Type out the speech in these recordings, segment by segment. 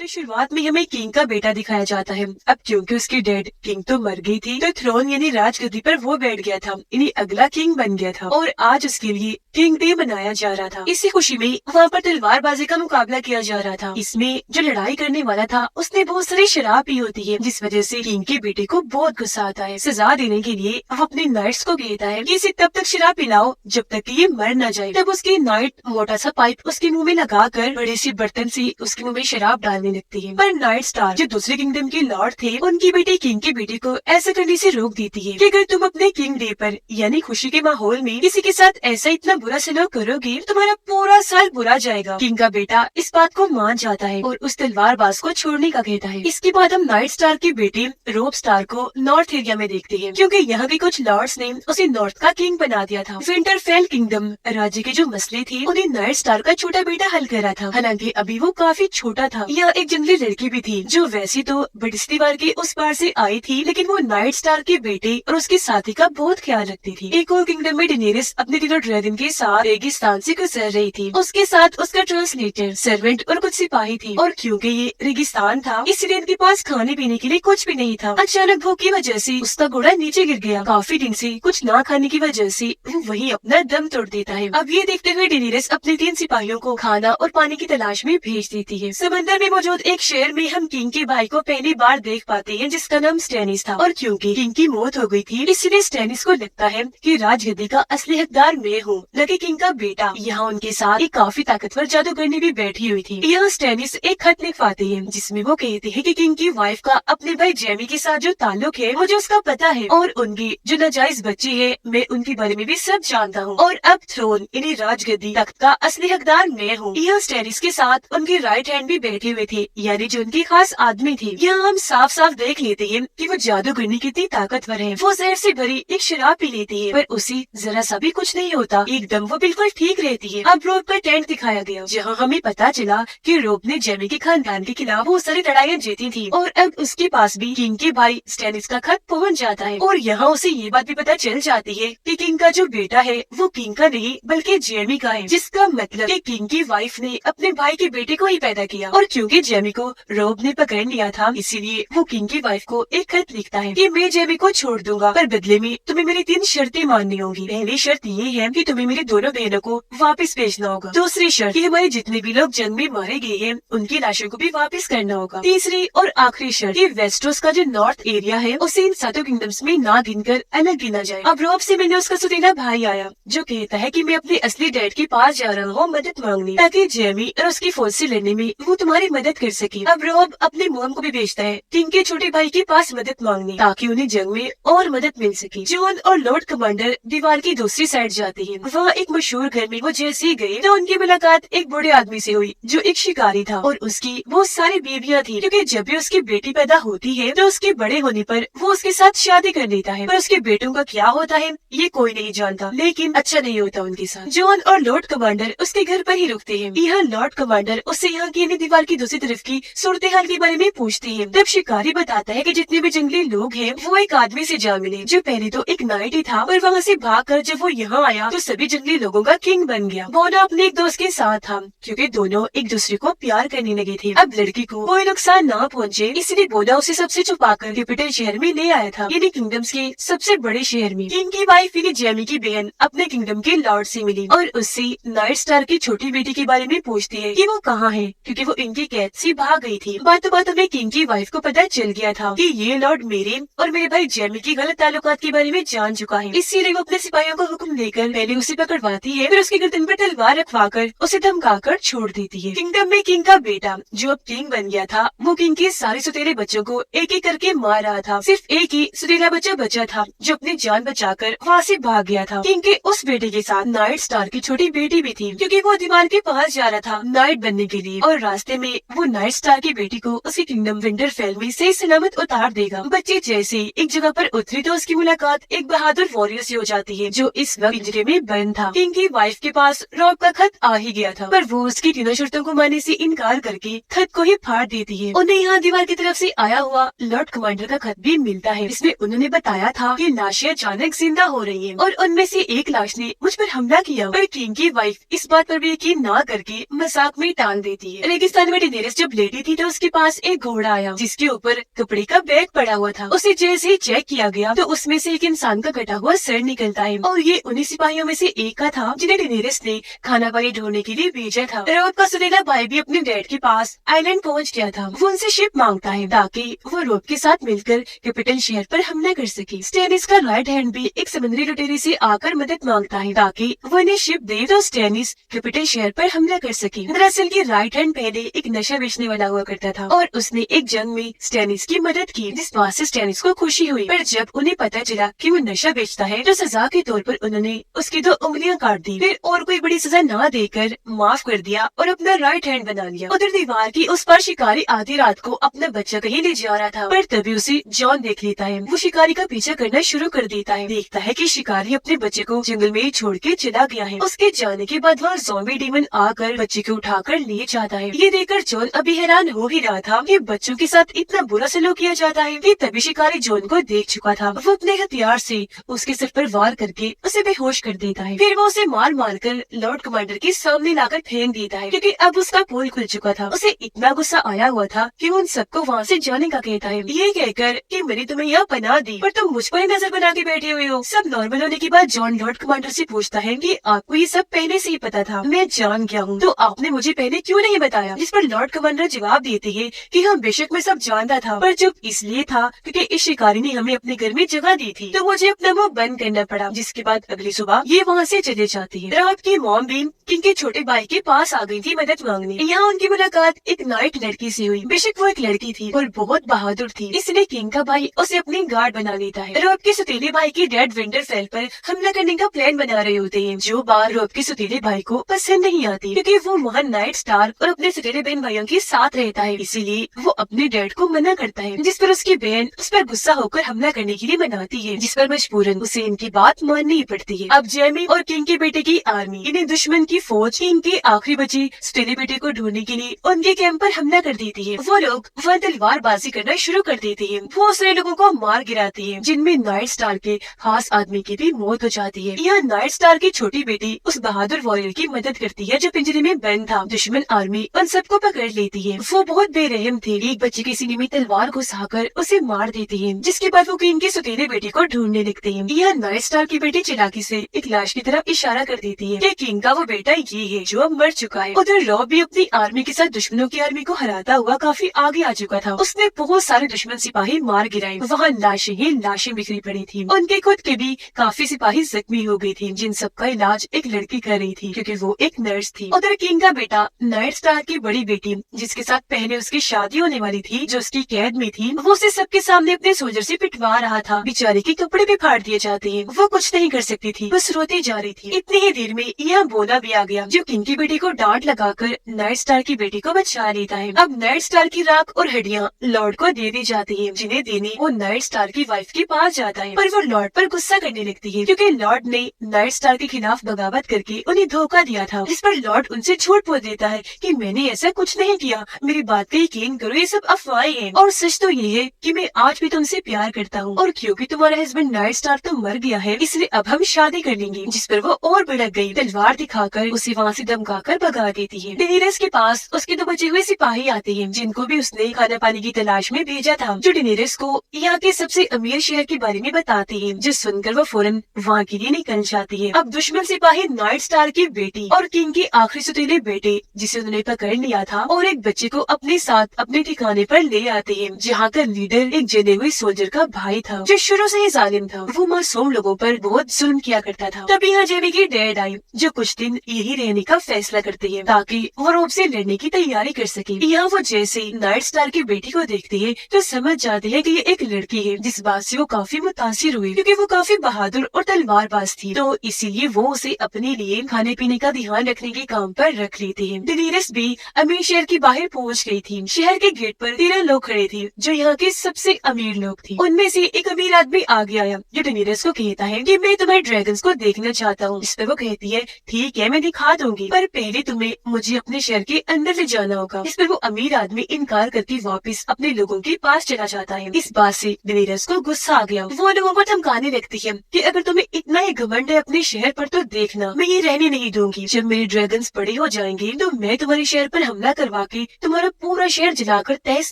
तो शुरुआत में हमें किंग का बेटा दिखाया जाता है। अब क्योंकि उसकी डेड किंग तो मर गई थी, तो थ्रोन यानी राजगद्दी पर वो बैठ गया था, यानी अगला किंग बन गया था और आज उसके लिए किंग डे मनाया जा रहा था। इसी खुशी में वहाँ पर तलवारबाजी का मुकाबला किया जा रहा था। इसमें जो लड़ाई करने वाला था उसने बहुत सारी शराब पी होती है, जिस वजह से किंग के बेटे को बहुत गुस्सा आता है। सजा देने के लिए वो अपने नाइट्स को कहता है कि इसे तब तक शराब पिलाओ जब तक कि ये मर न जाए। तब उसकी नाइट मोटा सा पाइप उसके मुंह में लगाकर बड़े से बर्तन से उसके मुंह में शराब डालने लगती है। पर नाइट स्टार जो दूसरे किंगडम के लॉर्ड थे, उनकी बेटी किंग के बेटे को ऐसा करने से रोक देती है कि अगर तुम अपने किंग डे पर यानी खुशी के माहौल में किसी के साथ ऐसा इतना बुरा सलूक करोगे तो तुम्हारा पूरा साल बुरा जाएगा। किंग का बेटा इस बात को मान जाता है और उस तलवारबाज को छोड़ने का कहता है। इसके बाद हम नाइट स्टार के बेटे रोब स्टार को नॉर्थ एरिया में देखते हैं, क्योंकि यहाँ के कुछ लॉर्ड्स ने उसे नॉर्थ का किंग बना दिया था। विंटरफेल किंगडम राज्य के जो मसले थे उन्हें नाइट स्टार का छोटा बेटा हल कर रहा था। हालांकि अभी वो काफी छोटा था। यहाँ एक जंगली लड़की भी थी जो वैसे तो बड़ी दीवार के उस पार से आई थी, लेकिन वो नाइट स्टार के बेटे और उसके साथी का बहुत ख्याल रखती थी। एक और किंगडम में डेनेरिस अपने तीनों ड्रैगन के साथ रेगिस्तान से गुजर रही थी। उसके साथ उसका ट्रांसलेटर, सर्वेंट और कुछ सिपाही थी। और क्योंकि ये रेगिस्तान था इसलिए इनके पास खाने पीने के लिए कुछ भी नहीं था। अचानक भूख की वजह से उसका घोड़ा नीचे गिर गया। काफी दिन से कुछ ना खाने की वजह से वही अपना दम तोड़ देता है। अब ये देखते हुए डेनेरिस अपने 3 सिपाहियों को खाना और पानी की तलाश में भेज देती है। समंदर में मौजूद एक शहर में हम किंग के भाई को पहली बार देख पाते हैं, जिसका नाम स्टैनिस था। और क्योंकि किंग की मौत हो गई थी इसलिए स्टैनिस को लगता है कि राजगद्दी का असली हकदार मैं हूँ, लगे किंग का बेटा। यहाँ उनके साथ एक काफी ताकतवर जादूगरनी भी बैठी हुई थी। यहाँ स्टैनिस एक खत लिख पाते हैं जिसमें वो कहते हैं कि किंग की वाइफ का अपने भाई जेमी के साथ जो ताल्लुक है मुझे उसका पता है, और उनकी जो नाजायज बच्चे है मैं उनके बारे में भी सब जानता हूँ। और अब थ्रोन यानी राजगद्दी तख्त का असली हकदार मैं हूँ। यहाँ स्टैनिस के साथ उनके राइट हैंड भी बैठे हुए थे, यानी जो उनकी खास आदमी थी। यहाँ हम साफ साफ देख लेते हैं कि वो जादूगरनी कितनी ताकतवर है। वो जहर से भरी एक शराब पी लेती है पर उसे जरा सा भी कुछ नहीं होता, एकदम वो बिल्कुल ठीक रहती है। अब रोब का टेंट दिखाया गया जहाँ हमें पता चला कि रोब ने जेमी के खानदान के खिलाफ बहुत सारी लड़ाइयाँ जीती थी और अब उसके पास भी किंग के भाई स्टैनिस का खत पहुँच जाता है। और यहाँ उसे ये बात भी पता चल जाती है कि किंग का जो बेटा है वो किंग का नहीं बल्कि जेमी का है, जिसका मतलब कि किंग की वाइफ ने अपने भाई के बेटे को ही पैदा किया। और क्योंकि जेमी को रोब ने पकड़ लिया था इसीलिए वो किंग की वाइफ को एक खत लिखता है कि मैं जेमी को छोड़ दूंगा पर बदले में तुम्हें मेरी 3 शर्तें माननी होंगी। पहली शर्त ये है कि तुम्हें मेरी दोनों बहनों को वापस भेजना होगा। दूसरी शर्त कि हमारे जितने भी लोग जंग में मारे गए हैं उनकी लाशों को भी वापस करना होगा। तीसरी और आखिरी शर्त कि वेस्टरोस का जो नॉर्थ एरिया है उसे इन 7 किंगडम्स में ना गिनकर अलग गिना जाए। अब रोब से मैंने उसका सौतेला भाई आया जो कहता है कि मैं अपने असली डैड के पास जा रहा हूँ मदद मांगने, ताकि जेमी और उसकी फौज से लड़ने में वो तुम्हारी मदद कर सके। अब रोब अपने मोम को भी भेजता है किंग के छोटे भाई के पास मदद मांगने, ताकि उन्हें जंग में और मदद मिल सके। जॉन और लॉर्ड कमांडर दीवार की दूसरी साइड जाते हैं। वहाँ एक मशहूर घर में वो जैसे ही गए तो उनकी मुलाकात एक बूढ़े आदमी से हुई जो एक शिकारी था और उसकी बहुत सारी बीवियाँ थी, क्योंकि जब भी उसकी बेटी पैदा होती है तो उसके बड़े होने पर वो उसके साथ शादी कर लेता है। पर उसके बेटों का क्या होता है ये कोई नहीं जानता, लेकिन अच्छा नहीं होता उनके साथ। जॉन और लॉर्ड कमांडर उसके घर पर ही रुकते हैं। यहाँ लॉर्ड कमांडर उससे यहाँ की दीवार की दूसरी तरफ की सूरत हाल के बारे में पूछते हैं। तब शिकारी बताता है कि जितने भी जंगली लोग हैं वो एक आदमी से जा मिले जो पहले तो एक नाइट ही था, पर वहाँ से भागकर जब वो यहाँ आया तो सभी जंगली लोगों का किंग बन गया। बोना अपने एक दोस्त के साथ था क्योंकि दोनों एक दूसरे को प्यार करने लगे थे। अब लड़की को कोई नुकसान ना पहुँचे इसलिए बोना उसे सबसे छुपाकर कैपिटल शहर में ले आया था, यानी किंगडम्स के सबसे बड़े शहर में। किंग की वाइफ यानी जेमी की बहन अपने किंगडम के लॉर्ड से मिली और उससे नाइट स्टार की छोटी बेटी के बारे में पूछती है कि वो कहाँ है, क्योंकि वो इनकी कैद से भाग गई थी। बातों बातों में किंग की वाइफ को पता चल गया था कि ये लॉर्ड मेरे और मेरे भाई जेमी की गलत ताल्लुकात के बारे में जान चुका है, इसीलिए वो अपने सिपाहियों को हुक्म देकर पहले उसे पकड़वाती है, फिर उसकी गर्दन पर तलवार रखवाकर उसे धमकाकर छोड़ देती है। किंगडम में किंग का बेटा जो अब किंग बन गया था वो किंग के सारे सौतेले बच्चों को एक एक करके मार रहा था। सिर्फ एक ही सौतेला बच्चा बचा था जो अपनी जान बचाकर वहाँ से भाग गया था। किंग के उस बेटे के साथ नाइट स्टार की छोटी बेटी भी थी, क्योंकि वो दीवार के पास जा रहा था नाइट बनने के लिए और रास्ते में वो नाइट स्टार की बेटी को उसके किंगडम विंटरफेल में सही सलामत उतार देगा। बच्चे जैसे एक जगह पर उतरी तो उसकी मुलाकात एक बहादुर वॉरियर से हो जाती है जो इस वक्त पिंजरे में बंद था। किंग की वाइफ के पास रॉब का खत आ ही गया था, पर वो उसकी तीनों शर्तों को मानने से इनकार करके खत को ही फाड़ देती है। उन्हें यहाँ दीवार की तरफ से आया हुआ लॉर्ड कमांडर का खत भी मिलता है, जिसमें उन्होंने बताया था कि लाशें अचानक जिंदा हो रही हैं और उनमें से एक लाश ने मुझ पर हमला किया। पर किंग की वाइफ इस बात पर भी यकीन ना करके मजाक में टाल देती है। रेगिस्तान में डेनेरिस डेनीरस जब लेटी थी तो उसके पास एक घोड़ा आया जिसके ऊपर कपड़े का बैग पड़ा हुआ था। उसे जैसे ही चेक किया गया तो उसमें से एक इंसान का कटा हुआ सर निकलता है और ये उन्हीं सिपाहियों में से एक का था जिन्हें डेनीरस ने खाना पानी ढूंढने के लिए भेजा था। रोब का सुरीला भाई भी अपने डैड के पास आइलैंड पहुंच गया था। वो उनसे शिप मांगता है ताकि वो रोब के साथ मिलकर कैपिटल शहर पर हमला कर सके। स्टेनिस का राइट हैंड भी एक समुद्री लुटेरे से आकर मदद मांगता है ताकि वो इन्हें शिप दे तो स्टेनिस कैपिटल शहर पर हमला कर सके। दरअसल की राइट हैंड पहले एक नशा बेचने वाला हुआ करता था और उसने एक जंग में स्टेनिस की मदद की जिस बात से स्टेनिस को खुशी हुई। पर जब उन्हें पता चला कि वो नशा बेचता है तो सजा के तौर पर उन्होंने उसकी 2 उंगलियां काट दी। फिर और कोई बड़ी सजा ना देकर माफ कर दिया और अपना राइट हैंड बना लिया। उधर दीवार की उस पर शिकारी आधी रात को अपना बच्चा कहीं ले जा रहा था पर तभी उसे जॉन देख लेता है। वो शिकारी का पीछा करना शुरू कर देता है। देखता है कि शिकारी अपने बच्चे को जंगल में छोड़ के चला गया है। उसके जाने के बाद वहाँ ज़ॉम्बी डीमन आकर बच्चे को उठाकर ले जाता है। ये देखकर जॉन अभी हैरान हो ही रहा था कि बच्चों के साथ इतना बुरा सलूक किया जाता है कि तभी शिकारी जॉन को देख चुका था। वो अपने हथियार से उसके सिर पर वार करके उसे बेहोश कर देता है। फिर वो उसे मार मार कर लॉर्ड कमांडर के सामने लाकर फेंक देता है क्योंकि अब उसका पोल खुल चुका था। उसे इतना गुस्सा आया हुआ था कि वो उन सबको वहाँ से जाने का कहता है, ये कहकर कि मैंने तुम्हें यहाँ पनाह दी पर तुम मुझ पर ही नजर बना के बैठे हुए हो। सब नॉर्मल होने के बाद जॉन लॉर्ड कमांडर से पूछता है कि आपको ये सब पहले से ही पता था, मैं जान गया हूँ, तो आपने मुझे पहले क्यों नहीं बताया। जिस पर लॉर्ड कमांडर जवाब देते हैं कि हाँ बेशक मैं सब जानता था पर चुप इसलिए था क्योंकि इस शिकारी ने हमें अपने घर में जगह दी थी तो मुझे अपना मुंह बंद करना पड़ा। जिसके बाद अगली सुबह ये वहाँ से चले जाती है। रॉब की मॉम भी किंग के छोटे भाई के पास आ गई थी मदद मांगने। यहाँ उनकी मुलाकात एक नाइट लड़की से हुई। बेशक वो एक लड़की थी और बहुत बहादुर थी इसलिए किंग का भाई उसे अपनी गार्ड बना लेता है। रॉब के सतीले भाई की डैड विंटरफेल पर हमला करने का प्लान बना रहे होते हैं जो बात रॉब के सतीले भाई को पसंद नहीं आती क्योंकि वो महान नाइट स्टार और अपने सतीले बहन भाइयों के साथ रहता है। इसीलिए वो अपने डैड को मना करता है जिस पर उसकी बहन उस पर गुस्सा होकर हमला करने के लिए मनाती है जिस पर मजबूरन उसे इनकी बात माननी पड़ती है। अब जेमी और किंग के बेटे की आर्मी इन्हें दुश्मन की फौज किंग के आखिरी बचे सतीले बेटे को ढूंढने के लिए उनके कैंप पर हमला कर देती है। वो लोग वह तलवारबाजी करना शुरू कर देते हैं। बहुत सारे लोगों को मार गिराते हैं जिनमें नाइट स्टार के खास आदमी की भी मौत हो जाती है। यहाँ नाइट स्टार की छोटी बेटी उस बहादुर वॉरियर की मदद करती है जो पिंजरे में बंद था। दुश्मन आर्मी उन सबको पकड़ लेती है। वो बहुत बेरहम थे। एक बच्चे के सीने में तलवार घुसाकर उसे मार देती है जिसके बाद वो किंग के सतीले बेटे को ढूंढने लगते हैं। यह नाइट स्टार की बेटी चालाकी से एक लाश की तरफ इशारा कर देती है कि किंग का वो बेटा ये है जो अब मर चुका है। उधर रॉब भी अपनी आर्मी के साथ दुश्मनों की आर्मी को हराता हुआ काफी आगे आ चुका था। उसने बहुत सारे दुश्मन सिपाही मार गिराए। वहाँ लाशें ही लाशें बिखरी पड़ी थी। उनके खुद के भी काफी सिपाही जख्मी हो गई थी जिन सबका इलाज एक लड़की कर रही थी क्योंकि वो एक नर्स थी। उधर किंग का बेटा नाइट स्टार की बड़ी बेटी जिसके साथ पहले उसकी शादी होने वाली थी जो उसकी कैद में थी वो उसे सबके सामने अपने सोल्जर से पिटवा रहा था। बेचारे के कपड़े भी फाड़ दिए जाते हैं। वो कुछ नहीं कर सकती थी बस रोती जा रही थी। इतनी ही देर में यह बोला भी आ गया जो किंग की बेटी को डांट लगाकर नाइट स्टार की बेटी को बचा लेता है। अब नाइट स्टार की राख और हड्डियां लॉर्ड को दे दी जाती है जिन्हें देने वो नाइट स्टार की वाइफ के पास जाता है पर वो लॉर्ड पर गुस्सा करने लगती है क्योंकि लॉर्ड ने नाइट स्टार के खिलाफ बगावत करके उन्हें धोखा दिया था। जिस पर लॉर्ड उनसे झूठ बोल देता है कि मैंने ऐसा कुछ नहीं किया, मेरी बात का यकीन करो, ये सब अफवाहें हैं और सच तो ये है कि मैं आज भी तुमसे प्यार करता हूँ और क्योंकि तुम्हारा हस्बैंड नाइट स्टार तो मर गया है इसलिए अब हम शादी कर लेंगे। जिस पर वो और भड़क गई, तलवार दिखाकर उसे वहाँ से धमकाकर भगा देती है। डेनीरस के पास उसके 2 बचे हुए सिपाही आते हैं जिनको भी उसने खाना पानी की तलाश में भेजा था जो डेनीरस को यहाँ के सबसे अमीर शहर के बारे में बताते हैं जो सुनकर वो फौरन वहाँ के लिए निकल जाती है। अब दुश्मन सिपाही नाइट स्टार की बेटी और किंग के आखिरी सतीले बेटे जिसे उन्होंने पकड़ लिया था और एक बच्चे को अपने साथ अपने ठिकाने पर ले आते हैं जहाँ का लीडर एक जले हुए सोल्जर का भाई था जो शुरू से ही जालिम था। वो मासूम लोगों पर बहुत जुल्म किया करता था। तभी यहाँ जेमी की डैड आई जो कुछ दिन यही रहने का फैसला करते हैं ताकि वो रोब से लड़ने की तैयारी कर सके। यहाँ वो जैसे नाइट स्टार की बेटी को देखते हैं तो समझ जाते हैं कि ये एक लड़की है जिस बात से वो काफी मुतासिर हुई क्योंकि वो काफी बहादुर और तलवारबाज थी तो इसीलिए वो उसे अपने लिए खाने पीने का ध्यान रखने के काम पर रख लेते हैं। डेनीरस भी अमीर शहर के बाहर पहुँच गयी थी। शहर के गेट पर 13 लोग खड़े थे जो यहाँ के सबसे अमीर लोग थे। उनमें से एक अमीर आदमी आगे आया जो डेनीरस को कहता है कि मैं तुम्हारे ड्रैगन्स को देखना चाहता हूँ। इस पर वो कहती है ठीक है मैं दिखा दूंगी पर पहले तुम्हें मुझे अपने शहर के अंदर ले जाना होगा। इस पर वो अमीर आदमी इनकार करके वापस अपने लोगों के पास चला जाता है। इस बात से डेनीरस को गुस्सा आ गया। वो लोगों को धमकाने लगती है कि अगर तुम्हें इतना ही घमंड है अपने शहर पर तो देखना मैं ये रहने नहीं दूंगी। जब मेरे ड्रैगन्स बड़े हो जाएंगे तो मैं तुम्हारे शहर पर हमला करवा के तुम्हारा पूरा शहर जलाकर तहस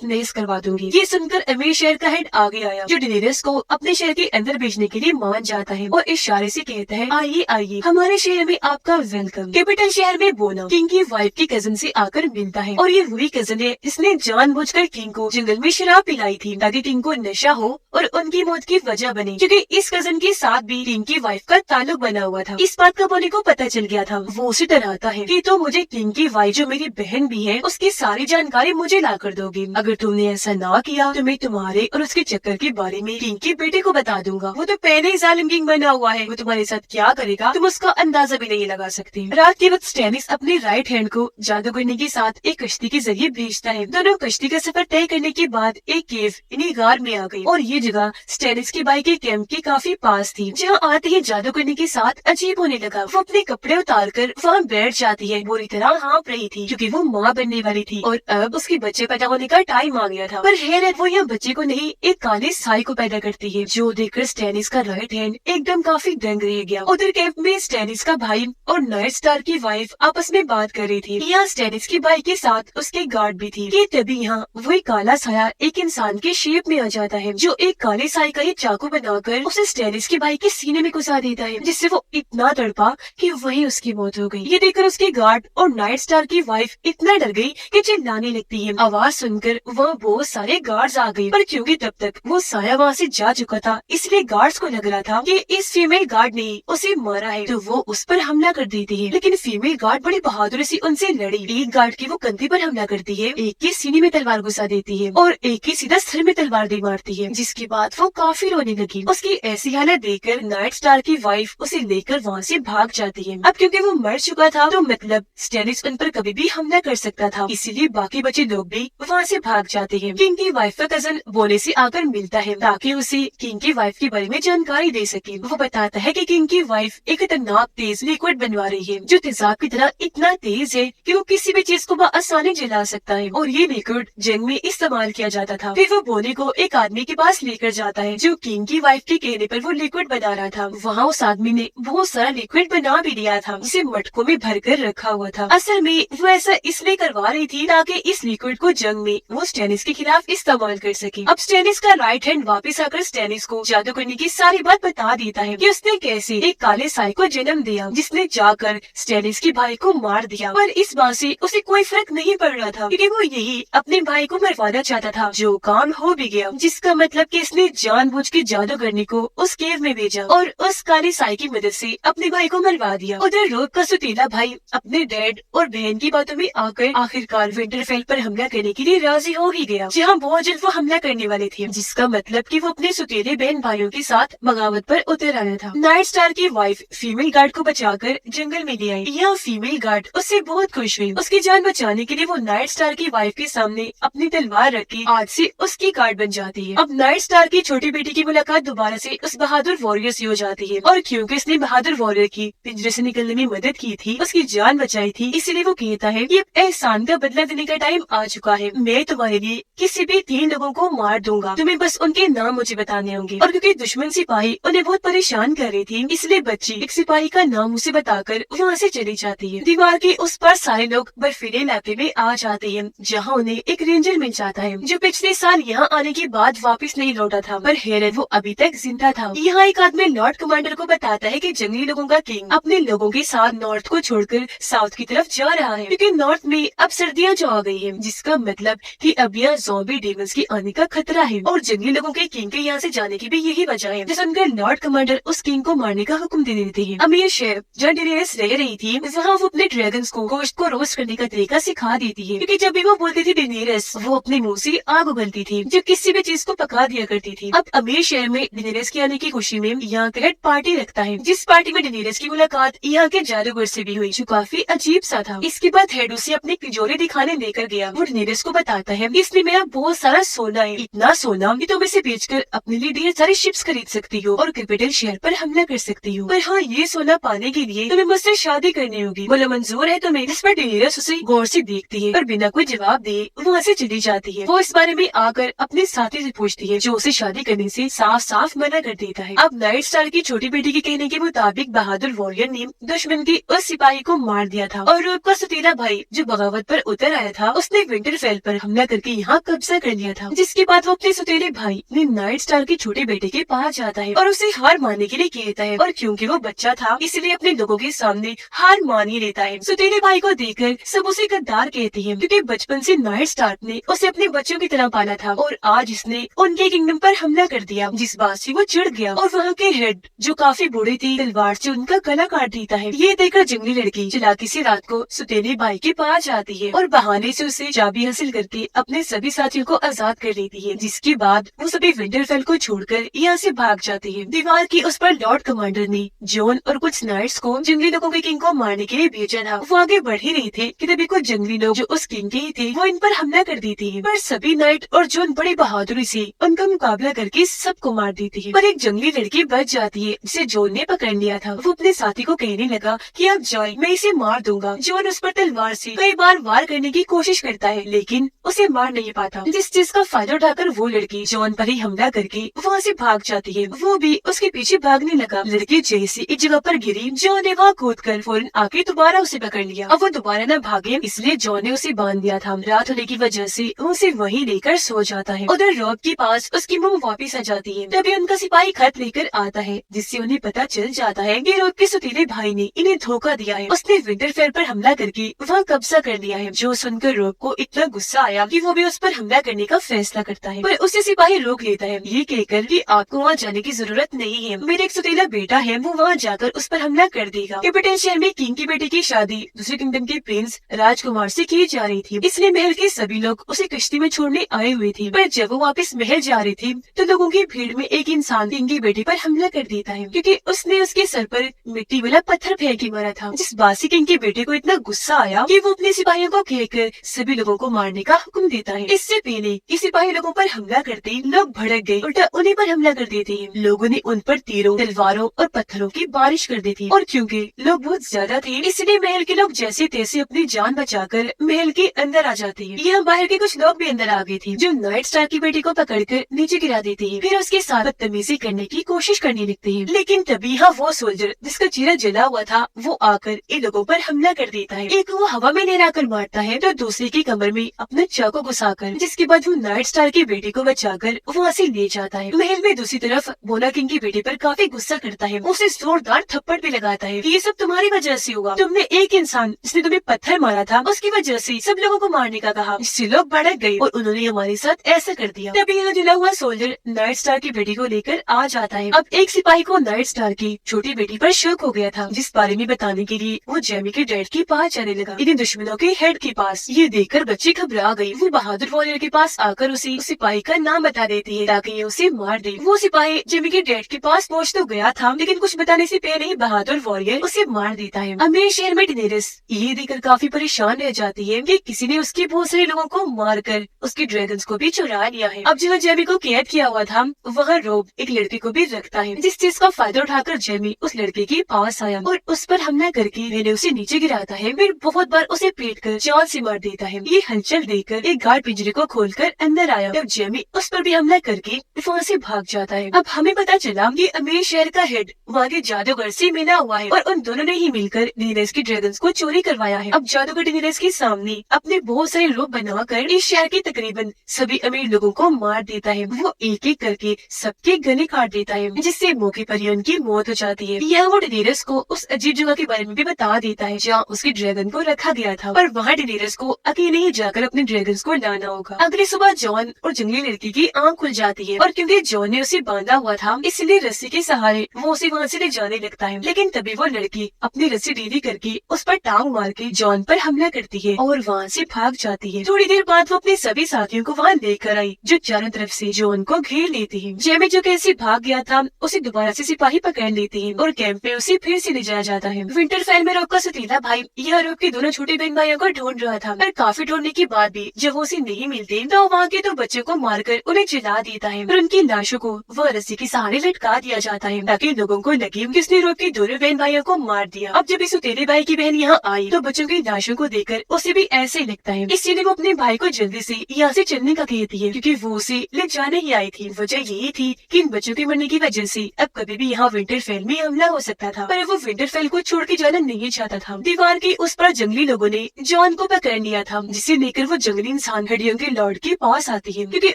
नहस करवा दूंगी। ये सुनकर अमीर शहर का हेड आगे आया, जो डेनेरियस को अपने शहर के अंदर भेजने के लिए मान जाता है और इशारे से कहता है, आइए आइए, हमारे शहर में आपका वेलकम। कैपिटल शहर में बोना किंग की वाइफ की कजन से आकर मिलता है और ये वही कजन है जिसने जानबूझकर किंग को जंगल में शराब पिलाई थी ताकि किंग को नशा हो और उनकी मौत की वजह बने, क्योंकि इस कजन के साथ भी किंग की वाइफ का ताल्लुक बना हुआ था। इस बात का बोनी को पता चल गया था। वो उसे डराता है कि तो मुझे किंग की वाइफ जो मेरी बहन भी है उसकी सारी जानकारी मुझे ला कर दोगी। अगर तुमने ऐसा ना किया तो मैं तुम्हारे और उसके चक्कर के बारे में किंग के बेटे को बता दूंगा। वो तो पहले ही जालिम किंग बना हुआ है, वो तुम्हारे साथ क्या करेगा तुम उसका अंदाजा भी नहीं लगा सकते। रात के वक्त स्टैनिस अपने राइट हैंड को जादूगरनी के साथ एक कश्ती के जरिए भेजता है। दोनों कश्ती का सफर तय करने के बाद एक केव इन्हीं गार में आ गई और ये जगह स्टैनिस के भाई के कैंप के काफी पास थी। जहाँ आते ही जादूगरनी के साथ अजीब होने लगा। वो अपने कपड़े उतार कर वहाँ बैठ जाती है। बुरी तरह हाँफ रही थी क्योंकि वो माँ बनने वाली थी और अब उसके बच्चे पैदा होने का टाइम आ गया था। पर हैरत, वो यहाँ बच्चे को नहीं एक काले साई को पैदा करती है, जो देखकर स्टैनिस का राइट हैंड एकदम काफी दंग रह गया। उधर कैंप में स्टैनिस का भाई और नाइट स्टार की वाइफ आपस में बात कर रही थी। यहाँ स्टैनिस के भाई के साथ उसके गार्ड भी थी कि तभी यहाँ वही काला साया एक इंसान के शेप में आ जाता है, जो एक काले साई का ही चाकू बनाकर उसे स्टैनिस के भाई के सीने में घुसा देता है, जिससे वो इतना तड़पा कि वही उसकी मौत हो गई। ये देखकर उसके गार्ड और नाइट स्टार की वाइफ इतना डर गई कि चिल्लाने लगती है। आवाज सुनकर वहाँ बहुत सारे गार्ड्स आ गए, पर क्योंकि तब तक वो साया वहाँ से जा चुका था इसलिए गार्ड्स को लग रहा था कि इस फीमेल गार्ड ने उसे मारा है, तो वो उस पर हमला कर देती है। लेकिन फीमेल गार्ड बड़ी बहादुरी से उनसे लड़ी। एक गार्ड की वो कंधे पर हमला करती है, एक के सीने में तलवार घुसा देती है और एक की सीधा सिर में तलवार दे मारती है, जिसके बाद वो काफी रोने लगी। उसकी ऐसी हालत देखकर नाइट स्टार की वाइफ उसे लेकर वहाँ से भाग जाती है। अब क्योंकि वो मर चुका था तो मतलब स्टैनिस उन पर कभी भी हमला कर सकता था, इसीलिए बाकी बचे लोग भी वहाँ से भाग जाते हैं। किंग की वाइफ का कजन बोने से आकर मिलता है ताकि उसे किंग की वाइफ के बारे में जानकारी दे सके। वो बताता है कि किंग की वाइफ एक खतरनाक तेज लिक्विड बनवा रही है, जो तेजाब की तरह इतना तेज है कि वो किसी भी चीज को आसानी जला सकता है और ये लिक्विड जंग में इस्तेमाल किया जाता था। फिर वो बोने को एक आदमी के पास लेकर जाता है, जो किंग की वाइफ के कहने पर वो लिक्विड बना रहा था। वहाँ उस आदमी ने बहुत सारा लिक्विड बना भी दिया था, जिसे मटकों में भर कर रखा हुआ था। असल में वो ऐसा इसलिए करवा रही थी ताकि इस लिक्विड को जंग में वो स्टैनिस के खिलाफ इस्तेमाल कर सके। अब स्टैनिस का राइट हैंड वापस आकर स्टैनिस को जादू करने की सारी बात बता देता है कि उसने कैसे एक काले साई को जन्म दिया, जिसने जाकर स्टैनिस के भाई को मार दिया। पर इस बात से उसे कोई फर्क नहीं पड़ रहा था, क्योंकि वो यही अपने भाई को मरवाना चाहता था, जो काम हो भी गया। जिसका मतलब कि इसने जानबूझ के जादूगरनी को उस केव में भेजा और उस काले साई की मदद से अपने भाई को मरवा दिया। उधर रोब का सुतीला भाई अपने डैड और बहन की बातों में आकर आखिरकार विंटरफेल पर हमला करने के लिए राजी हो ही गया, जहाँ बहुत जल्द वो हमला करने वाले थे, जिसका मतलब कि वो अपने सुतीले बहन भाइयों के साथ बगावत पर उतर आया था। नाइट स्टार की वाइफ फीमेल गार्ड को बचाकर जंगल में ले आई। यह फीमेल गार्ड उससे बहुत खुश हुई। उसकी जान बचाने के लिए वो नाइट स्टार की वाइफ के सामने अपनी तलवार रखी आज से उसकी गार्ड बन जाती है। अब नाइट स्टार की छोटी बेटी की मुलाकात दोबारा से उस बहादुर वॉरियर से हो जाती है और क्योंकि उसने बहादुर वॉरियर की पिंजरे से निकलने में मदद की थी, उसकी जान बचाई थी, इसलिए वो कहता है कि अब एहसान का बदला देने का टाइम आ चुका है। मैं तुम्हारे लिए किसी भी 3 लोगों को मार दूंगा, तुम्हें बस उनके नाम मुझे बताने होंगे। और क्योंकि दुश्मन सिपाही उन्हें बहुत परेशान कर रही थी, इसलिए बच्ची एक सिपाही का नाम उसे बताकर वहाँ से चली जाती है। दीवार के उस पर सारे लोग बर्फीले इलाके में आ जाते हैं, जहाँ उन्हें एक रेंजर मिल जाता है, जो पिछले साल यहाँ आने के बाद वापस नहीं लौटा था, पर हैरत वो अभी तक जिंदा था। यहाँ एक आदमी लॉर्ड कमांडर को बताता है कि जंगली लोगों का किंग अपने लोगों के साथ नॉर्थ को छोड़कर साउथ की तरफ जा रहा है, क्योंकि नॉर्थ में अब सर्दियाँ जो आ गई है, जिसका मतलब कि अब यहाँ ज़ॉम्बी डेमन्स के आने का खतरा है और जंगली लोगों के किंग के यहाँ से जाने की भी यही वजह है। जिस सुनकर लॉर्ड कमांडर उस किंग को मारने का हुक्म दे देते हैं। अमीर शेफ जहाँ डेनेरियस रह रही थी, वहाँ वो अपने ड्रैगन्स को गोश्त को रोस्ट करने का तरीका सिखा देती है, क्योंकि जब भी वो बोलती थी डेनेरियस, वो अपने मुंह से आग उगलती थी, जो किसी भी चीज को पका दिया करती थी। अब अमीर शहर में डेनेरियस के आने की खुशी में यहाँ का हेड पार्टी रखता है, जिस पार्टी में डेनेरियस की मुलाकात यहाँ के जादूगर से भी हुई, जो काफी अजीब सा था। इसके बाद हेड उसे अपनी तिजोरी दिखाने लेकर गया। वो डेनेरियस को बताता है इसमें मेरा बहुत सारा सोना है, इतना सोना कि तुम इसे बेचकर अपने लिए ढेर सारी शिप्स खरीद सकती हो और कैपिटल शहर पर हमला कर सकती हो। पर हाँ, ये सोना पाने के लिए तुम्हें मुझसे शादी करनी होगी। बोला मंजूर है तुम्हें? जिस पर डेनेरियस उसे गौर से देखती है, पर बिना कोई जवाब दे वहाँ से चली जाती है। वो इस बारे में आकर अपने साथी से पूछती है, जो उसे शादी करने से साफ साफ मना कर देता है। अब नाइट स्टार की छोटी बेटी के कहने के मुताबिक बहादुर वॉरियर ने दुश्मन की उस सिपाही को मार दिया था और उसका सतीला भाई जो बगावत पर उतर आया था उसने विंटरफेल पर हमला करके यहाँ कब्जा कर लिया था, जिसके बाद वो अपने सौतेले भाई नाइट स्टार के छोटे बेटे के पास जाता है और उसे हार मानने के लिए कहता है, और क्योंकि वो बच्चा था इसलिए अपने लोगों के सामने हार मान ही लेता है। सौतेले भाई को देखकर सब उसे गद्दार कहते हैं, क्योंकि बचपन से नाइट स्टार ने उसे अपने बच्चों की तरह पाला था और आज इसने उनके किंगडम पर हमला कर दिया, जिस बात से वो चिढ़ गया और वहाँ के हेड जो काफी बूढ़े थे तलवार से उनका गला काट देता है। ये देखकर जंगली लड़की चालाकी से रात को सौतेले भाई के पास जाती है और बहाने से उसे चाबी हासिल करके अपने सभी साथियों को आजाद कर लेती है, जिसके बाद वो सभी विंटरफेल को छोड़कर यहाँ से भाग जाते हैं। दीवार की उस पर लॉर्ड कमांडर ने जॉन और कुछ नाइट्स को जंगली लोगों के किंग को मारने के लिए भेजा था। वो आगे बढ़ ही रहे थे कि तभी कुछ जंगली लोग जो उस किंग के ही थे वो इन पर हमला कर देते हैं, पर सभी नाइट और जॉन बड़ी बहादुरी से उनका मुकाबला करके सबको मार देते हैं। पर एक जंगली लड़की बच जाती है जिसे जॉन ने पकड़ लिया था। वो अपने साथी को कहने लगा कि अब जाए, मैं इसे मार दूंगा। जॉन उस पर तलवार से कई बार वार करने की कोशिश करता है लेकिन उसे मार नहीं पाता, जिस चीज का फायदा उठाकर वो लड़की जॉन पर ही हमला करके वहाँ से भाग जाती है। वो भी उसके पीछे भागने लगा। लड़की जैसे एक जगह पर गिरी, जॉन ने वहाँ कूद कर फौरन आके दोबारा उसे पकड़ लिया। अब वो दोबारा न भागे इसलिए जॉन ने उसे बांध दिया था। रात होने की वजह से वो उसे वहीं लेकर सो जाता है। उधर रॉब के पास उसकी मोम वापिस आ जाती है। तभी उनका सिपाही खत लेकर आता है जिससे उन्हें पता चल जाता है कि रॉब के सौतेले भाई ने इन्हें धोखा दिया है। उसने विंटरफेल पर हमला करके वहाँ कब्जा कर लिया है। जो सुनकर रॉब को इतना गुस्सा आया कि वो भी उस पर हमला करने का फैसला करता है, पर उसे सिपाही रोक लेता है ये कहकर कि आपको वहाँ जाने की जरूरत नहीं है, मेरा एक सौतेला बेटा है वो वहाँ जाकर उस पर हमला कर देगा। कैपिटल शहर में किंग की बेटी की शादी दूसरे किंगडम के प्रिंस राजकुमार से की जा रही थी, इसलिए महल के सभी लोग उसे कश्ती में छोड़ने आए हुए थे। पर जब वो वापस महल जा रही थी तो लोगों की भीड़ में एक इंसान किंग की बेटी पर हमला कर देता है, क्योंकि उसने उसके सर पर मिट्टी वाला पत्थर फेंक के मारा था। जिस बासी किंग के बेटे को इतना गुस्सा आया कि वो अपने सिपाहियों को कहकर सभी लोगों को मारने का हुक्म देता है। इससे पहले कि सिपाही लोगों पर हमला करते लोग भड़क गए, उल्टा उन्हीं पर हमला कर देते हैं। लोगों ने उन पर तीरों, तलवारों और पत्थरों की बारिश कर दी थी, और क्योंकि लोग बहुत ज्यादा थे इसलिए महल के लोग जैसे तैसे अपनी जान बचाकर महल के अंदर आ जाते हैं। यहाँ बाहर के कुछ लोग भी अंदर आ गए थे जो नाइट स्टार की बेटी को पकड़कर नीचे गिरा देते हैं, फिर उसके साथ बदतमीजी करने की कोशिश करने लगते हैं। लेकिन तभी यहाँ वो सोल्जर जिसका चेहरा जला हुआ था वो आकर इन लोगों पर हमला कर देता है। एक वो हवा में लहराकर मारता है तो दूसरे की कमर में अपना चाकू घुसाकर, जिसके बाद वो नाइट स्टार की बेटी को बचाकर वहाँ से ले जाता है। महल में दूसरी तरफ मोना किंग की बेटी पर काफी गुस्सा करता है, उसे जोरदार थप्पड़ भी लगाता है। ये सब तुम्हारी वजह से हुआ, तुमने एक इंसान जिसने तुम्हें पत्थर मारा था उसकी वजह से सब लोगों को मारने का कहा, इससे लोग भड़क गए और उन्होंने हमारे साथ ऐसा कर दिया। तभी यहाँ जला हुआ सोल्जर नाइट स्टार की बेटी को लेकर आ जाता है। अब एक सिपाही को नाइट स्टार की छोटी बेटी पर शक हो गया था, जिस बारे में बताने के लिए वो जेमी के डैड के पास जाने लगा, इन्हें दुश्मनों के हेड के पास। ये देखकर बच्ची घबरा गई। वो बहादुर वॉरियर के पास आकर उसे उस सिपाही का नाम बता देती है ताकि ये उसे मार दे। वो सिपाही जेमी के डैड के पास पहुँच तो गया था लेकिन कुछ बताने से पहले ही बहादुर वॉरियर उसे मार देता है। अमीर शहर में डेनेरिस ये देखकर काफी परेशान रह जाती है कि किसी ने उसके बहुत सारे लोगों को मारकर उसके ड्रैगन्स को भी चुरा लिया है। अब जहाँ जेमी को कैद किया हुआ था वहाँ रोब एक लड़के को भी रखता है, जिस चीज का फायदा उठाकर जेमी उस लड़के के पास आया और उस पर हमला करके पहले उसे नीचे गिराता है, फिर बहुत बार उसे पीट कर जान से मार देता है। ये हलचल देखकर एक गार्ड पिंजरे को खोलकर अंदर आया, तब जेमी उस पर भी हमला करके वहाँ से भाग जाता है। अब हमें पता चला कि अमीर शहर का हेड वहाँ के जादूगर से मिला हुआ है और उन दोनों ने ही मिलकर डेनेरिस के ड्रैगन्स को चोरी करवाया है। अब जादूगर डेनेरिस के सामने अपने बहुत सारे लोग बनाकर इस शहर के तकरीबन सभी अमीर लोगों को मार देता है। वो एक एक करके सबके गले काट देता है, जिससे मौके पर ही उनकी मौत हो जाती है। यहाँ वो डेनेरिस को उस अजीब जगह के बारे में भी बता देता है जहाँ उसके ड्रैगन को रखा गया था, और वहाँ डेनेरिस को अकेले ही जाकर अपने ड्रैगन्स को लाना होगा। अगली सुबह जॉन और जंगली लड़की की आंख खुल जाती है और क्योंकि जॉन ने उसे बांधा हुआ था इसलिए रस्सी के सहारे वो उसे वहाँ से ले जाने लगता है। लेकिन तभी वो लड़की अपनी रस्सी ढीली करके उस पर टांग मार के जॉन पर हमला करती है और वहाँ से भाग जाती है। थोड़ी देर बाद वो अपने सभी साथियों को वहाँ लेकर आई जो चारों तरफ से जॉन को घेर लेती है। जेमी जो कैसे भाग गया था उसे दोबारा से सिपाही पकड़ लेते हैं और कैंप में उसे फिर से ले जाया जाता है। विंटरफेल में रॉब का सतीला भाई यह रॉब के दोनों छोटे बहन भाइयों को ढूंढ रहा था, पर काफी ढूंढने के बाद भी जब वो उसे नहीं मिलते तो वहाँ के दो बच्चों को मारकर उन्हें जला देता है और उनकी लाशों को वह रस्सी के सहारे लटका दिया जाता है ताकि लोगों को लगे कि उसने रॉब के दोनों बहन भाइयों को मार दिया। अब जब इस सौतेले भाई की बहन यहाँ आई तो बच्चों की लाशों को देखकर उसे भी ऐसे ही लगता है, इसलिए वो अपने भाई को जल्दी से यहाँ से चलने का कहती है क्योंकि वो उसे ले जाने ही आई थी। वजह यही थी कि इन बच्चों के मरने की वजह से अब कभी भी यहाँ विंटरफेल में हमला हो सकता था, पर वो विंटरफेल को छोड़ के जाना नहीं चाहता था। दीवार के उस पर जंगली लोगों ने जॉन जंग को पकड़ लिया था, जिसे लेकर वो जंगली इंसान हड्डियों के लॉर्ड के पास आती है, क्योंकि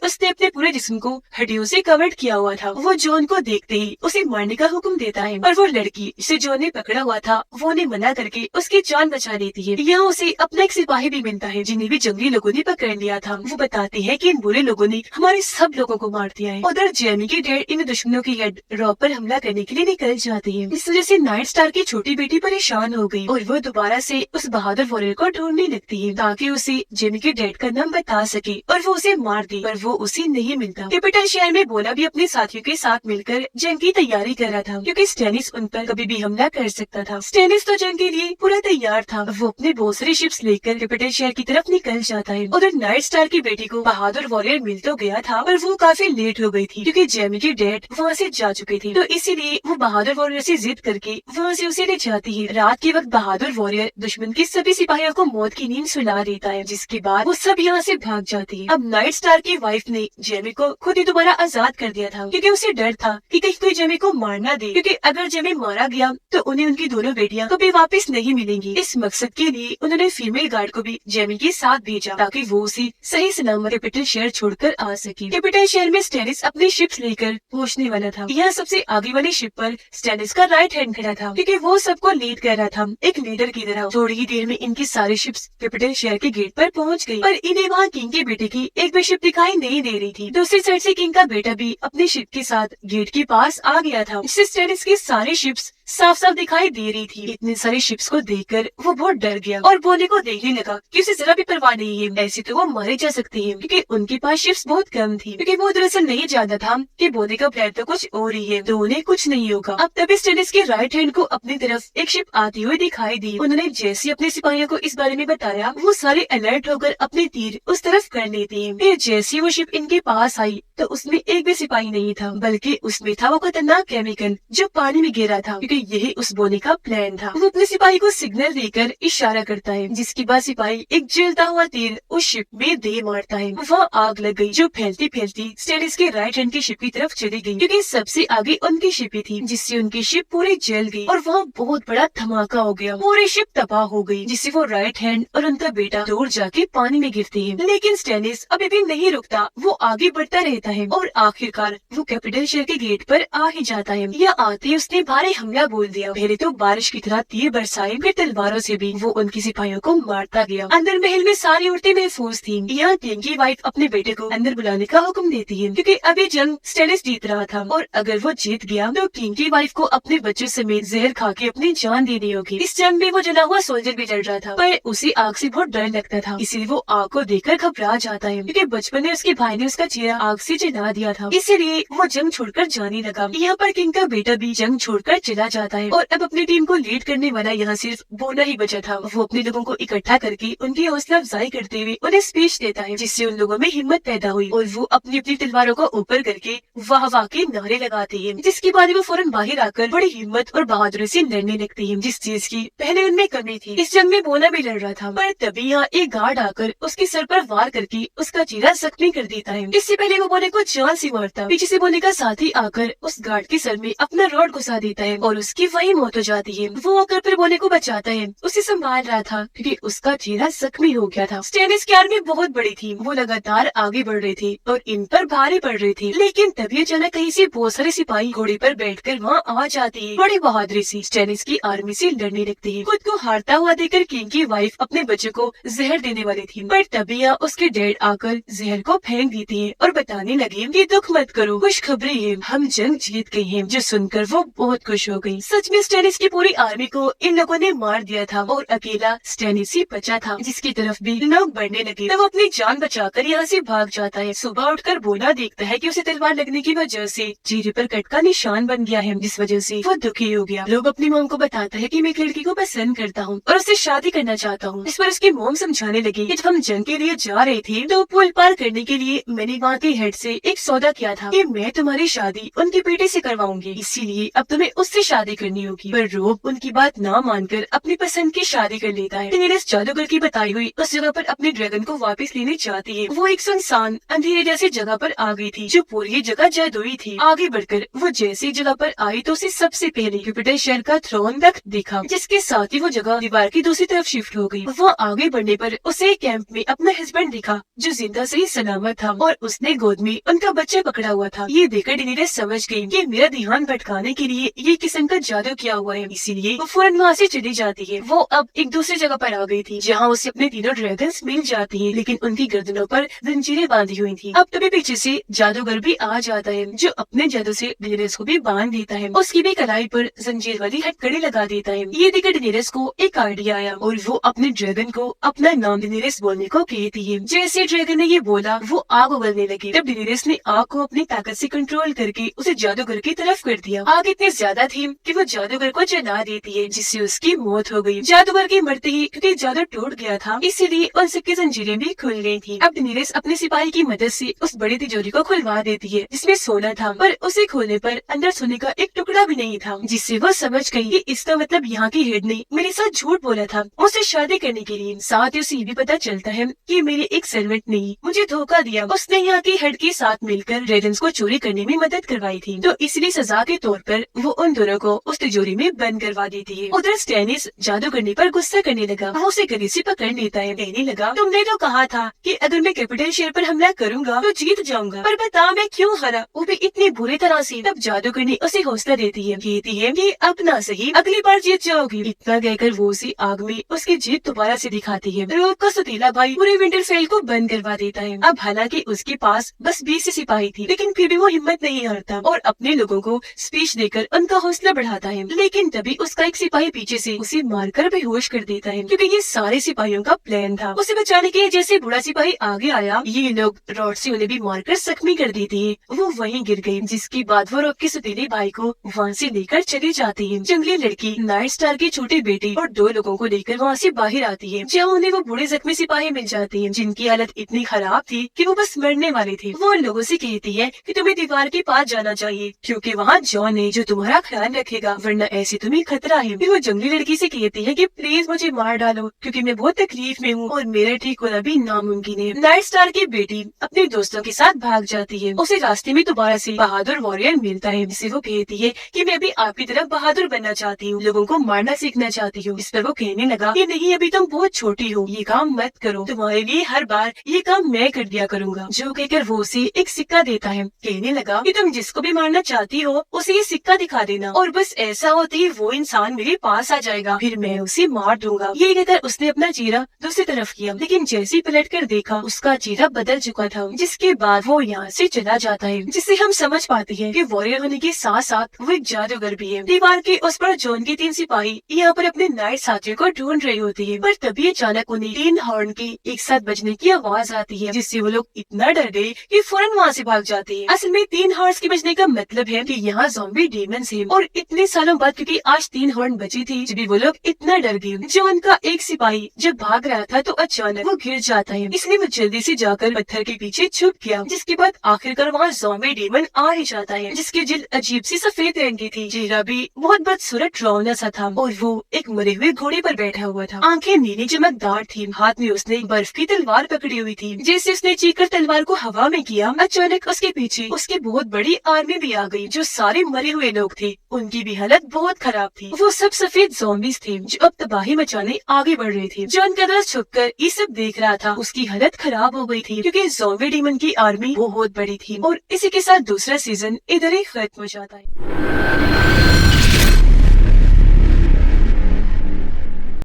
उसने अपने पूरे जिस्म को हड्डियों से कवर्ड किया हुआ था। वो जॉन को देखते ही उसे मारने का हुक्म देता है, पर वो लड़की जिसे जॉन ने पकड़ा हुआ था वो उन्हें मना करके उसकी जान बचा लेती है। यहाँ उसे अपना एक सिपाही भी मिलता है जिन्हें भी जंगली लोगों ने पकड़ लिया था। वो बताते हैं कि इन बुरे लोगों ने हमारे सब लोगों को मार दिया है। उधर जेमी के डैड इन दुश्मनों की हेड रॉब पर हमला करने के लिए निकल जाती है। इस वजह से नाइट स्टार की छोटी बेटी परेशान हो गई और वो दोबारा से उस बहादुर वॉरियर को ढूंढने लगती है ताकि उसे जेमी के डैड का नाम बता सके और वो उसे मार दे, पर वो उसे नहीं मिलता। कैपिटल शहर में बोला भी अपने साथियों के साथ मिलकर जंग की तैयारी कर रहा था, क्योंकि स्टेनिस उन पर कभी भी हमला कर सकता था। स्टेनिस तो जंग के लिए पूरा तैयार था। वो अपने बहुत सारी शिप्स लेकर कैपिटल शहर की तरफ निकल जाता है। उधर नाइट स्टार की बेटी को बहादुर वॉरियर मिल तो गया था, पर वो काफी लेट हो गई थी क्योंकि जेमी के डैड वहाँ से जा चुके थे। तो इसीलिए वो बहादुर वॉरियर से जिद करके वहाँ से उसे ले जाती है। रात के वक्त बहादुर वॉरियर दुश्मन के सभी सिपाहियों को मौत की नींद सुला देता है, जिसके बाद वो सब यहाँ से भाग जाती है। अब नाइट स्टार की वाइफ ने जेमी को खुद ही दोबारा आजाद कर दिया था, क्योंकि उसे डर था कि कहीं कोई जेमी को मार ना दे, क्योंकि अगर जेमी मारा गया तो उन्हें उनकी दोनों बेटियां कभी वापस नहीं मिलेंगी। इस मकसद के लिए उन्होंने फीमेल गार्ड को भी जेमी के साथ भेजा ताकि वो उसे सही सलामत कैपिटल शहर छोड़कर आ सके। कैपिटल शहर में स्टेनिस अपनी शिप्स लेकर पहुंचने वाला था। यहाँ सबसे आगे वाली शिप पर स्टेनिस का राइट हैंड खड़ा था, क्योंकि वो सबको लीड कर रहा था एक लीडर की तरह। थोड़ी ही देर में इनकी सारी शिप्स कैपिटल शहर के गेट पर पहुंच गई, पर इन्हें वहाँ किंग के बेटे की एक भी शिप दिखाई नहीं दे रही थी। दूसरी साइड से किंग का बेटा भी अपनी शिप के साथ गेट के पास आ गया था, जिससे स्टेनिस की सारी शिप्स साफ साफ दिखाई दे रही थी। इतनी सारी शिप्स को देखकर वो बहुत डर गया और बोने को देखने लगा कि उसे जरा भी परवाह नहीं है, ऐसे तो वो मारे जा सकते हैं, क्योंकि उनके पास शिप्स बहुत कम थी। क्योंकि वो दरअसल नहीं जानता था कि बोने का प्लान तो कुछ और ही है, तो उन्हें कुछ नहीं होगा। अब तभी स्टेनिस के राइट हैंड को अपनी तरफ एक शिप आती हुई दिखाई दी। उन्होंने जैसे अपने सिपाहियों को इस बारे में बताया, वो सारे अलर्ट होकर अपने तीर उस तरफ कर लेते हैं। फिर जैसे वो शिप इनके पास आई तो उसमें एक भी सिपाही नहीं था, बल्कि उसमें था वो खतरनाक केमिकल जो पानी में गिरा था, क्योंकि यही उस बोने का प्लान था। वो अपने सिपाही को सिग्नल देकर इशारा करता है, जिसके बाद सिपाही एक जलता हुआ तीर उस शिप में दे मारता है। वहाँ आग लग गई, जो फैलती फैलती स्टेनिस के राइट हैंड की शिप की तरफ चली गई, क्योंकि सबसे आगे उनकी शिप ही थी, जिससे उनकी शिप पूरी जल गई और वहाँ बहुत बड़ा धमाका हो गया। पूरी शिप तबाह हो गई, जिससे वो राइट हैंड और उनका बेटा दूर जाके पानी में गिरते हैं। लेकिन स्टेनिस अभी भी नहीं रुकता, वो आगे बढ़ता रहता है और आखिरकार वो कैपिटल शहर के गेट पर आ ही जाता है। यह आते उसने भारी हमला बोल दिया। पहले तो बारिश की तरह तीर बरसाए, फिर तलवारों से भी वो उनके सिपाहियों को मारता गया। अंदर महल में सारी औरतें महफूज थीं। यहाँ किंग की वाइफ अपने बेटे को अंदर बुलाने का हुक्म देती है, क्योंकि अभी जंग स्टेनिस जीत रहा था और अगर वो जीत गया तो किंग की वाइफ को अपने बच्चों समेत जहर खा के अपनी जान देनी होगी। इस जंग में वो जला हुआ सोल्जर भी जल रहा था, पर उसे आग से बहुत डर लगता था, इसलिए वो आग को देखकर घबरा जाता है, क्योंकि बचपन में उसके भाई ने उसका चेहरा आग से जला दिया था, इसीलिए वो जंग छोड़कर जाने लगा। यहाँ पर किंग का बेटा भी जंग छोड़कर चला जाता है और अब अपनी टीम को लीड करने वाला यहाँ सिर्फ बोना ही बचा था। वो अपने लोगों को इकट्ठा करके उनकी हौसला अफजाई करते हुए उन्हें स्पीच देता है, जिससे उन लोगों में हिम्मत पैदा हुई और वो अपनी अपनी तलवारों को ऊपर करके वाह वाह के नारे लगाते हैं। जिसके बाद वो फौरन बाहर आकर बड़ी हिम्मत और बहादुरी से लड़ने लगते हैं, जिस चीज की पहले उनमें कमी थी। इस जंग में बोना भी लड़ रहा था, पर तभी यहाँ एक गार्ड आकर उसके सर पर वार करके उसका चेहरा जख्मी कर देता है। इससे पहले वो बोने को जान से मारता, पीछे से बोने का साथी आकर उस गार्ड के सर में अपना रॉड घुसा देता है और उसकी वही मौत हो जाती है। वो आकर फिर बोने को बचाता है, उसे संभाल रहा था क्योंकि उसका चेहरा जख्मी हो गया था। स्टेनिस की आर्मी बहुत बड़ी थी, वो लगातार आगे बढ़ रही थी और इन पर भारी पड़ रही थी। लेकिन तभी अचानक कहीं से बहुत सारे सिपाही घोड़े पर बैठकर वहाँ आ जाते हैं। बड़ी बहादुरी से स्टेनिस की आर्मी से लड़ने लगते हैं। खुद को हारता हुआ देखकर किंग की वाइफ अपने बच्चे को जहर देने वाली थी, पर तभी यहाँ उसके डैड आकर जहर को फेंक देते हैं और बताने लगे कि दुख मत करो, खुशखबरी है, हम जंग जीत गए हैं। जो सुनकर वो बहुत खुश हो गई। सच में स्टेनिस की पूरी आर्मी को इन लोगों ने मार दिया था और अकेला स्टेनिस ही बचा था, जिसकी तरफ भी लोग बढ़ने लगे। तब वो अपनी जान बचाकर यहाँ से भाग जाता है। सुबह उठकर बोना देखता है कि उसे तलवार लगने की वजह से चेहरे पर कट का निशान बन गया है, जिस वजह से वो दुखी हो गया। लोग अपनी मॉम को बताता है कि मैं एक लड़की को पसंद करता हूँ और उससे शादी करना चाहता हूँ। इस पर उसकी मॉम समझाने लगी कि जब हम जंग के लिए जा रहे थे तो पुल पार करने के लिए मैंने वहाँ के हेड से एक सौदा किया था कि मैं तुम्हारी शादी उनके बेटे से करवाऊंगी, इसीलिए अब तुम्हें उससे शादी शादी करनी होगी, पर रोब उनकी बात ना मानकर अपनी पसंद की शादी कर लेता है। डेनेरिस जादूगर की बताई हुई उस जगह पर अपने ड्रैगन को वापस लेने चाहती है। वो एक सुनसान अंधेरे जैसी जगह पर आ गई थी जो पूरी जगह जादुई थी। आगे बढ़कर वो जैसी जगह पर आई तो उसे सबसे पहले जुपिटर शहर का थ्रोन तख्त दिखा, जिसके साथ ही वो जगह दीवार की दूसरी तरफ शिफ्ट हो गई। वो आगे बढ़ने पर उसे कैंप में अपना हस्बैंड दिखा जो जिंदा सही सलामत था और उसने गोद में उनका बच्चा पकड़ा हुआ था। ये देखकर डेनेरिस समझ गई कि मेरा ध्यान भटकाने के लिए ये किस्म का जादू किया हुआ है, इसीलिए वो फौरन वहाँ से चली जाती है। वो अब एक दूसरी जगह पर आ गई थी जहाँ उसे अपने तीनों ड्रैगन्स मिल जाती है, लेकिन उनकी गर्दनों पर जंजीरें बांधी हुई थी। अब तभी पीछे से जादूगर भी आ जाता है जो अपने जादू से डेनेरिस को भी बांध देता है। उसकी भी कलाई पर जंजीर वाली हथकड़ी लगा देता है। ये देखकर डेनेरिस को एक आइडिया आया और वो अपने ड्रैगन को अपना नाम डेनेरिस बोलने को कहती है। जैसे ड्रैगन ने ये बोला वो आग उगलने लगी। तब डेनेरिस ने आग को अपनी ताकत से कंट्रोल करके उसे जादूगर की तरफ कर दिया। आग इतनी ज्यादा थी कि वो जादूगर को जला देती है, जिससे उसकी मौत हो गई। जादूगर की मरते ही क्योंकि जादू टूट गया था इसीलिए उन सबकी जंजीरें भी खुल गई थी। अब डेनेरिस अपने सिपाही की मदद से उस बड़ी तिजोरी को खुलवा देती है जिसमें सोना था, पर उसे खोलने पर अंदर सोने का एक टुकड़ा भी नहीं था, जिससे वो समझ गई कि इसका मतलब यहाँ की हेड ने मेरे साथ झूठ बोला था मुझसे शादी करने के लिए। साथ ही उसे ये भी पता चलता है कि मेरे एक सर्वेंट ने मुझे धोखा दिया। उसने यहाँ की हेड के साथ मिलकर ड्रैगन्स को चोरी करने में मदद करवाई थी, तो इसलिए सजा के तौर पर वो उन दोनों को उस तिजोरी में बंद करवा देती है। उधर स्टैनिस जादू करने पर गुस्सा करने लगा। वो उसे गले से पकड़ लेता है। कहने लगा तुमने तो कहा था कि अगर मैं कैपिटल शहर पर हमला करूंगा तो जीत जाऊंगा, पर बता मैं क्यों हारा, वो भी इतनी बुरी तरह से। तब जादूगरनी उसे हौसला देती है, कहती है कि अब ना सही अगली बार जीत जाओगी। इतना कहकर वो उसे आग में उसकी जीत दोबारा से दिखाती है। रोब का सतीला भाई पूरे विंटरफेल को बंद करवा देता है। अब हालांकि उसके पास बस 20 सिपाही थी, लेकिन फिर भी वो हिम्मत नहीं हारता और अपने लोगों को स्पीच देकर उनका हौसला बढ़ाता है। लेकिन तभी उसका एक सिपाही पीछे से उसे मारकर बेहोश कर देता है, क्योंकि ये सारे सिपाहियों का प्लान था। उसे बचाने के लिए जैसे बूढ़ा सिपाही आगे आया, ये लोग रॉड से उन्हें भी मारकर जख्मी कर देते हैं। वो वहीं गिर गई, जिसके बाद वो रोब के सतीले भाई को वहाँ से लेकर चली जाती है। जंगली लड़की नाइट स्टार की छोटी बेटी और 2 लोगों को लेकर वहाँ से बाहर आती है, जहाँ उन्हें वो बूढ़े जख्मी सिपाही मिल जाते हैं जिनकी हालत इतनी खराब थी कि वो बस मरने वाले थे। वो उन लोगों से कहती है कि तुम्हें दीवार के पास जाना चाहिए, क्योंकि वहाँ जॉन है जो तुम्हारा ख्याल रखेगा, वरना ऐसे तुम्हें खतरा है। फिर वो जंगली लड़की से कहती है कि प्लीज मुझे मार डालो, क्योंकि मैं बहुत तकलीफ में हूँ और मेरा ठीक होना भी नामुमकिन है। नाइट स्टार की बेटी अपने दोस्तों के साथ भाग जाती है। उसे रास्ते में दोबारा से बहादुर वॉरियर मिलता है, जिसे वो कहती है कि मैं भी आपकी तरह बहादुर बनना चाहती हूँ, लोगों को मारना सीखना चाहती हूँ। इस पर वो कहने लगा कि नहीं, अभी तुम बहुत छोटी हो, ये काम मत करो, तुम्हारे लिए हर बार ये काम मैं कर दिया करूँगा। जो कहकर वो उसे एक सिक्का देता है। कहने लगा कि तुम जिसको भी मारना चाहती हो उसे ये सिक्का दिखा देना, और बस ऐसा होते ही वो इंसान मेरे पास आ जाएगा, फिर मैं उसे मार दूंगा। ये कहकर उसने अपना चेहरा दूसरी तरफ किया, लेकिन जैसे ही पलट कर देखा उसका चेहरा बदल चुका था, जिसके बाद वो यहाँ से चला जाता है। जिससे हम समझ पाते हैं कि वॉरियर होने के साथ साथ वो एक जादूगर भी है। दीवार के उस पर जॉन के 3 सिपाही यहाँ पर अपने नाइट साथियों को ढूंढ रहे होते हैं, पर तभी अचानक उन्हें 3 हॉर्न की एक साथ बजने की आवाज आती है, जिससे वो लोग इतना डर गए कि फौरन वहाँ से भाग जाते हैं। असल में 3 हॉर्न्स के बजने का मतलब है कि यहाँ ज़ॉम्बी डीमंस हैं, और इतने सालों बाद क्योंकि आज 3 हॉर्न बची थी, जब भी वो लोग इतना डर गए। जॉन का एक सिपाही जब भाग रहा था तो अचानक वो गिर जाता है, इसलिए वो जल्दी से जाकर पत्थर के पीछे छुप गया, जिसके बाद आखिरकार वहाँ ज़ॉम्बी डीमन आ ही जाता है, जिसकी जिल्द अजीब सी सफेद रंग की थी, चेहरा भी बहुत बदसूरत डरावना सा था, और वो एक मरे हुए घोड़े पर बैठा हुआ था। आंखें नीली चमकदार थी, हाथ में उसने बर्फ की तलवार पकड़ी हुई थी। जैसे उसने चीखकर तलवार को हवा में किया, अचानक उसके पीछे उसकी बहुत बड़ी आर्मी भी आ गई, जो सारे मरे हुए लोग थे, उनकी भी हालत बहुत खराब थी। वो सब सफेद ज़ॉम्बीज़ थे जो अब तबाही मचाने आगे बढ़ रहे थे। जॉन का दर छुपकर ये सब देख रहा था। उसकी हालत खराब हो गई थी क्योंकि ज़ॉम्बी डीमन की आर्मी बहुत बड़ी थी। और इसी के साथ दूसरा सीजन इधर ही खत्म हो जाता है।